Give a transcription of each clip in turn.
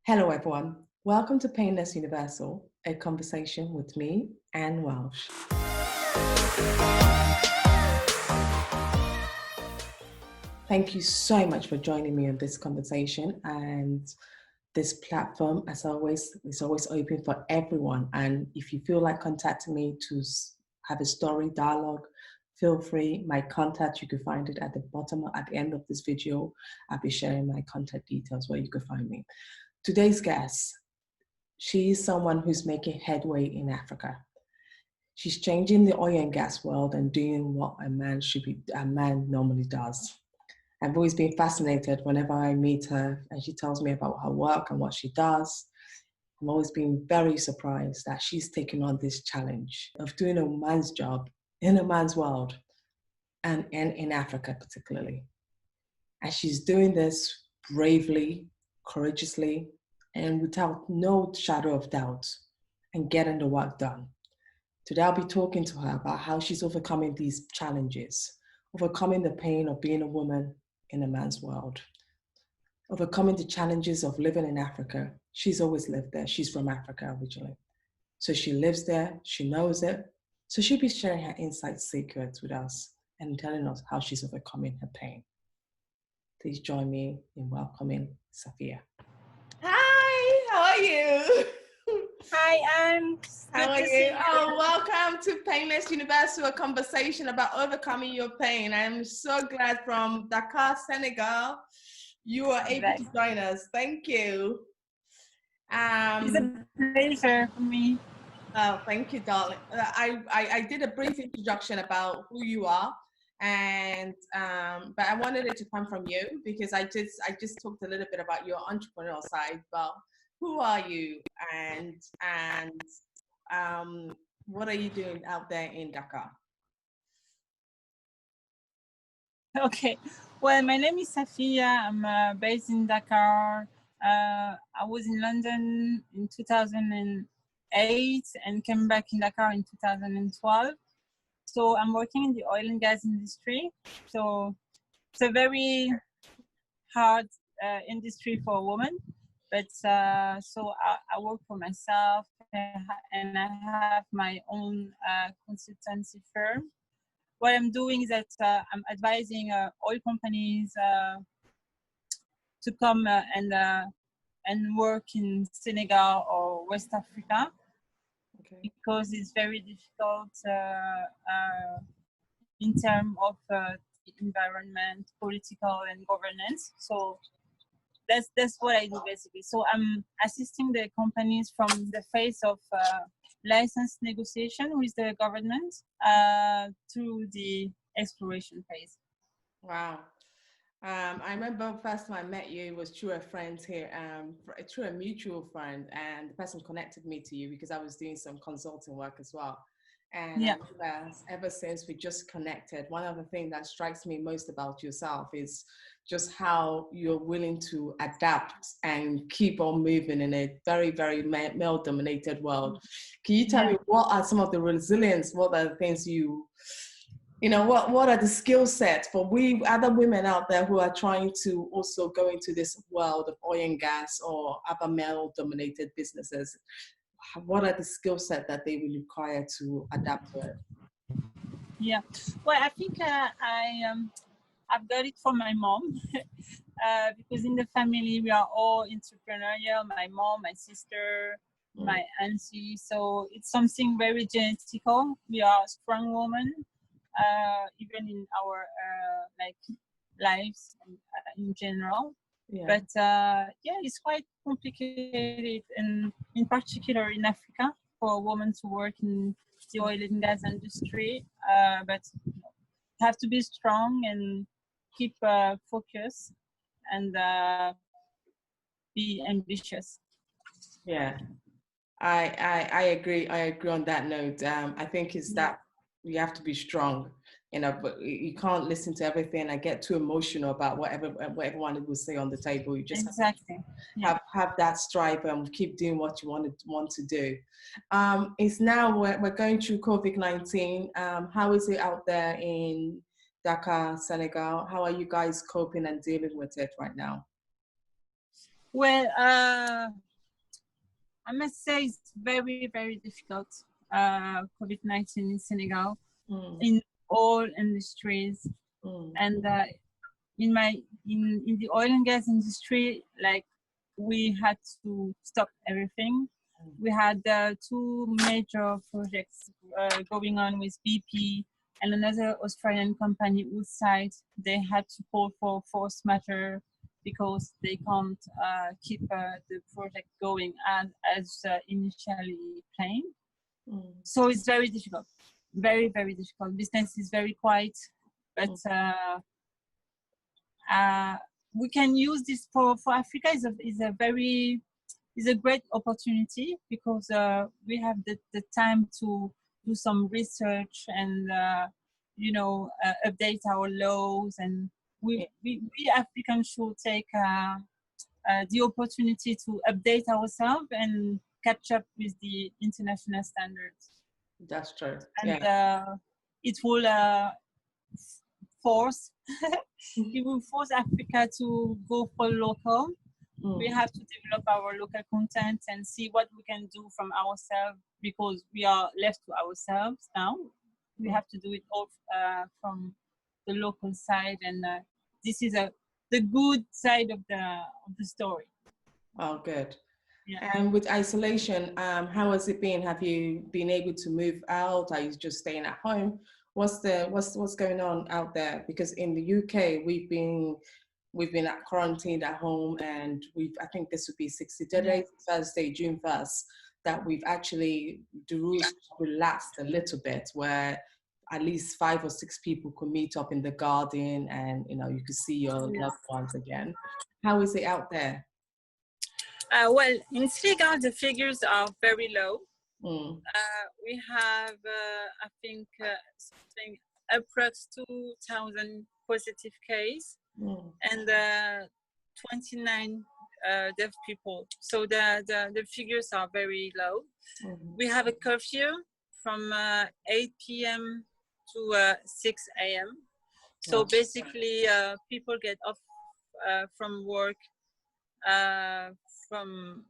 Hello, everyone. Welcome to Painless Universal, a conversation with me, Anne Welsh. Thank you so much for joining me on this conversation. And this platform, as always, is always open for everyone. And if you feel like contacting me to have a story dialogue, feel free. My contact, you can find it at the bottom, at the end of this video. I'll be sharing my contact details where you can find me. Today's guest, she is someone who's making headway in Africa. She's changing the oil and gas world and doing what a man normally does. I've always been fascinated whenever I meet her and she tells me about her work and what she does. I've always been very surprised that she's taken on this challenge of doing a man's job in a man's world and in Africa particularly. And she's doing this bravely, courageously, and without no shadow of doubt, and getting the work done. Today I'll be talking to her about how she's overcoming these challenges, overcoming the pain of being a woman in a man's world, overcoming the challenges of living in Africa. She's always lived there. She's from Africa originally. So she lives there, she knows it. So she'll be sharing her inside secrets with us and telling us how she's overcoming her pain. Please join me in welcoming Safiya. Hi, how are you? Hi, How are you? Oh, welcome to Painless Universal, a conversation about overcoming your pain. I'm so glad from Dakar, Senegal, you are able to join us. Thank you. It's a pleasure for me. Oh, thank you, darling. I did a brief introduction about who you are, and but I wanted it to come from you because I just talked a little bit about your entrepreneurial side, but who are you and what are you doing out there in Dakar? Okay, well, my name is Sofia. I'm based in Dakar. I was in London in 2008 and came back in Dakar in 2012. So I'm working in the oil and gas industry. So it's a very hard industry for a woman. But so I work for myself and I have my own consultancy firm. What I'm doing is that I'm advising oil companies to come and work in Senegal or West Africa, because it's very difficult in terms of the environment, political and governance. So that's what I do basically. So I'm assisting the companies from the phase of license negotiation with the government through the exploration phase. Wow. I remember first time I met you was through a friend here, through a mutual friend, and the person connected me to you because I was doing some consulting work as well. And yeah. Ever since we just connected, one of the things that strikes me most about yourself is just how you're willing to adapt and keep on moving in a very, very male-dominated world. Can you tell me what are some of the resilience, what are the things what are the skill sets for we other women out there who are trying to also go into this world of oil and gas or other male-dominated businesses? What are the skill set that they will require to adapt to it? Yeah, well, I think I've got it from my mom because in the family we are all entrepreneurial. My mom, my sister, my auntie. So it's something very genetical. We are strong women, even in our lives in general. Yeah. But it's quite complicated, and in particular in Africa, for a woman to work in the oil and gas industry. But have to be strong and keep focus and be ambitious. Yeah, I agree. I agree on that note. I think it's that you have to be strong. But you can't listen to everything and get too emotional about what everyone will say on the table. You just have that stripe and keep doing what you want to do. It's now we're going through COVID-19. How is it out there in Dakar, Senegal? How are you guys coping and dealing with it right now? Well, I must say it's very, very difficult. COVID-19 in Senegal, in all industries, and in the oil and gas industry, like we had to stop everything. We had two major projects going on with BP and another Australian company, Woodside. They had to call for force majeure because they can't keep the project going as initially planned. So it's very difficult, very, very difficult. Business is very quiet, but we can use this for Africa is a great opportunity because we have the time to do some research and update our laws, and we Africans should take the opportunity to update ourselves and catch up with the international standards. That's true. And it will force it will force Africa to go for local. We have to develop our local content and see what we can do from ourselves, because we are left to ourselves now. We have to do it all from the local side, and this is the good side of the story. Oh, good. Yeah. And with isolation, how has it been? Have you been able to move out? Are you just staying at home? What's going on out there? Because in the UK, we've been at quarantined at home, and I think this would be 60 days, Thursday, June 1st, that we've actually, the rules relaxed a little bit, where at least 5 or 6 people could meet up in the garden, and you could see your loved ones again. How is it out there? Well, in Senegal, the figures are very low. We have, I think, something approx 2,000 positive cases and 29 deaf people. So the figures are very low. We have a curfew from 8 p.m. to 6 a.m. So basically, people get off from work from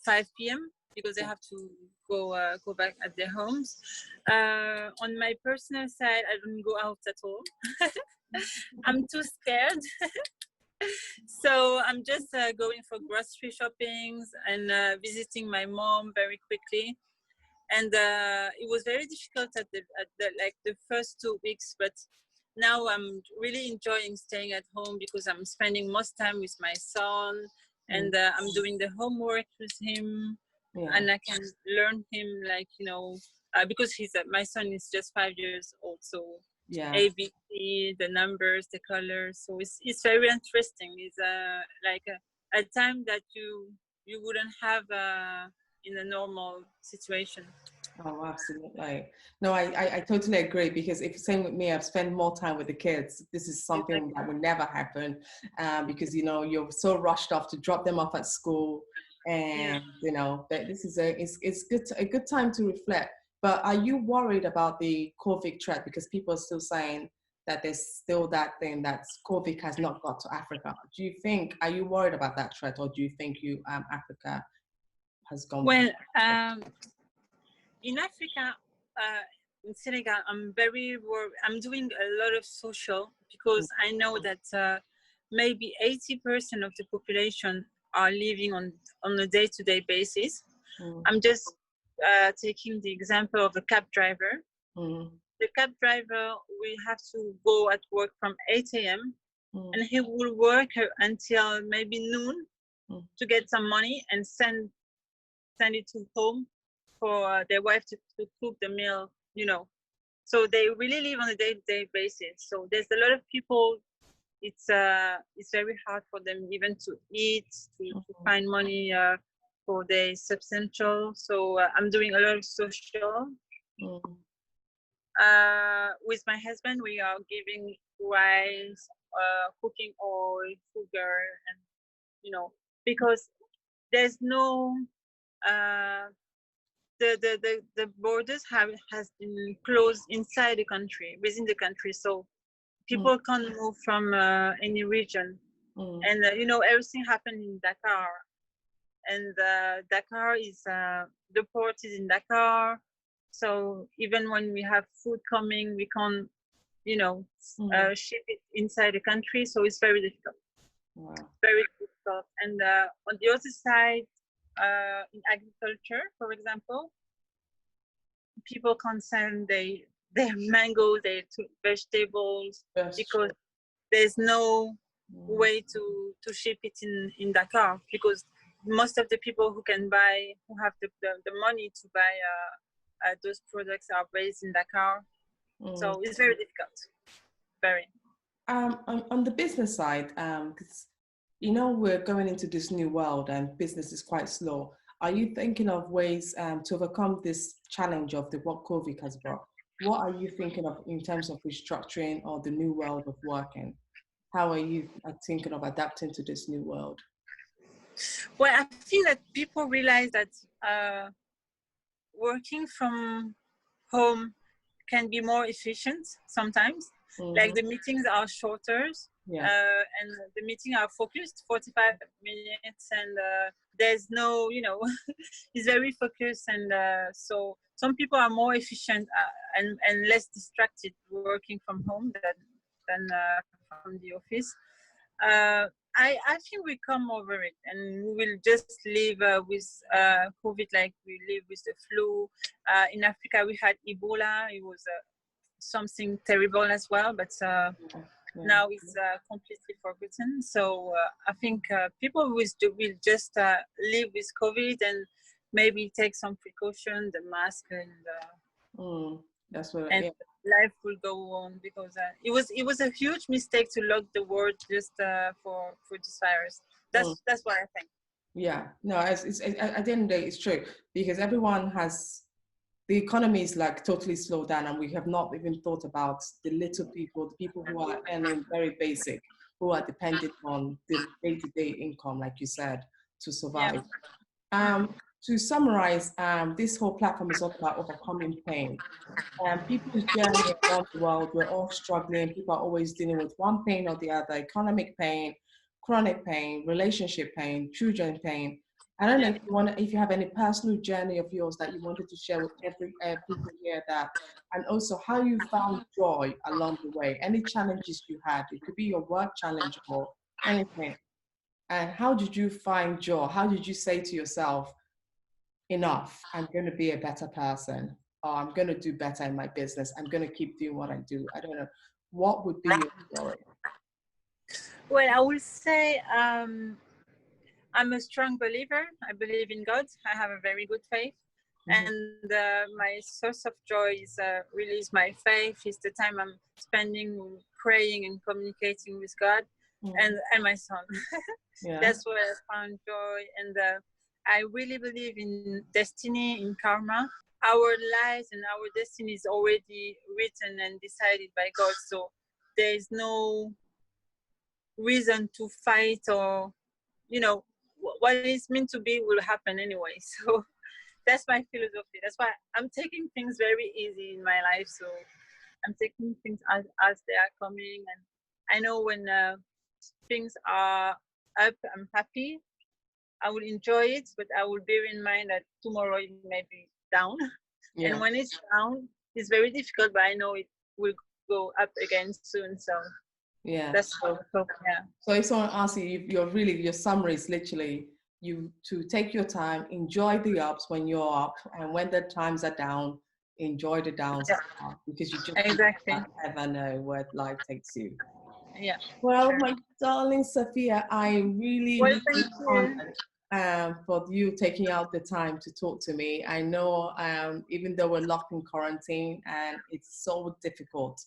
5 p.m. because they have to go back at their homes. On my personal side, I don't go out at all. I'm too scared. So I'm just going for grocery shoppings and visiting my mom very quickly. And it was very difficult at the first 2 weeks, but now I'm really enjoying staying at home because I'm spending most time with my son, and I'm doing the homework with him, and I can learn him, because my son is just 5 years old, so ABC, the numbers, the colors, so it's very interesting. It's a time that you wouldn't have in a normal situation. Oh, absolutely. No, I totally agree, because same with me, I've spent more time with the kids. This is something that would never happen because, you're so rushed off to drop them off at school, and, that this is it's a good time to reflect. But are you worried about the COVID threat? Because people are still saying that there's still that thing that COVID has not got to Africa. Are you worried about that threat, or do you think Africa has gone? Well, in Africa, in Senegal, I'm very worried. I'm doing a lot of social because I know that maybe 80% of the population are living on a day-to-day basis. I'm just taking the example of a cab driver. The cab driver will have to go at work from 8 a.m. and he will work until maybe noon to get some money and send it to home for their wife to cook the meal, So they really live on a day-to-day basis. So there's a lot of people, it's very hard for them even to eat, to find money for their substantial. So I'm doing a lot of social. With my husband, we are giving rice, cooking oil, sugar, and, because there's no... The borders has been closed inside the country, within the country, so people can't move from any region. And everything happened in Dakar, and Dakar is the port is in Dakar. So even when we have food coming, we can't, ship it inside the country. So it's very difficult. Wow. Very difficult. And on the other side, in agriculture, for example, people can't send their mangoes, their vegetables, because there's no way to ship it in Dakar, because most of the people who have the money to buy those products are based in Dakar. So it's very difficult. Very. On the business side, because we're going into this new world and business is quite slow. Are you thinking of ways to overcome this challenge of what COVID has brought? What are you thinking of in terms of restructuring or the new world of working? How are you thinking of adapting to this new world? Well, I feel that people realize that working from home can be more efficient sometimes. Like the meetings are shorter, and the meetings are focused, 45 minutes, and there's no, it's very focused, and so some people are more efficient and less distracted working from home than from the office. I think we come over it, and we will just live with COVID like we live with the flu. In Africa, we had Ebola. It was something terrible as well, but now it's completely forgotten. So I think people will just live with COVID and maybe take some precaution, the mask, and that's what. And life will go on, because it was a huge mistake to lock the world just for this virus. That's what I think. Yeah, no, it's at the end of the day, it's true, because everyone has. The economy is like totally slowed down, and we have not even thought about the little people, the people who are earning very basic, who are dependent on the day-to-day income, like you said, to survive. Yeah. To summarize, this whole platform is all about overcoming pain. People's journey around the world, we're all struggling. People are always dealing with one pain or the other: economic pain, chronic pain, relationship pain, children pain. I don't know if you have any personal journey of yours that you wanted to share with every people here, and also how you found joy along the way. Any challenges you had, it could be your work challenge or anything. And how did you find joy? How did you say to yourself, enough, I'm going to be a better person, or I'm going to do better in my business, I'm going to keep doing what I do? I don't know. What would be your story? Well, I will say I'm a strong believer. I believe in God. I have a very good faith. And my source of joy is really my faith. It's the time I'm spending praying and communicating with God and my son. That's where I found joy. And I really believe in destiny, in karma. Our lives and our destiny is already written and decided by God. So there is no reason to fight, or, what is meant to be will happen anyway. So that's my philosophy. That's why I'm taking things very easy in my life. So I'm taking things as they are coming. And I know when things are up, I'm happy. I will enjoy it, but I will bear in mind that tomorrow it may be down. And when it's down, it's very difficult, but I know it will go up again soon. So that's so So if someone asks you, your summary is literally you to take your time, enjoy the ups when you're up, and when the times are down, enjoy the downs because you just never know where life takes you. Yeah. Well, my darling Sofia, I really honored for you taking out the time to talk to me. I know even though we're locked in quarantine and it's so difficult,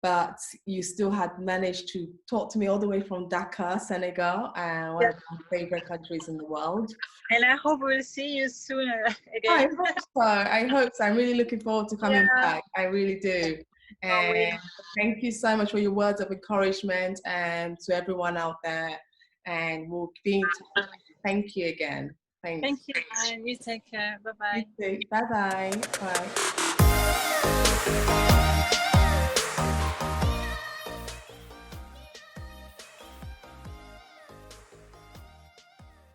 but you still had managed to talk to me all the way from Dakar, Senegal, one of my favorite countries in the world. And I hope we'll see you sooner again. I hope so. I'm really looking forward to coming back. I really do. And thank you so much for your words of encouragement, and to everyone out there. And we'll be in touch. Thank you again. Thanks. Thank you, and you take care. Bye-bye. You too. Bye-bye. Bye.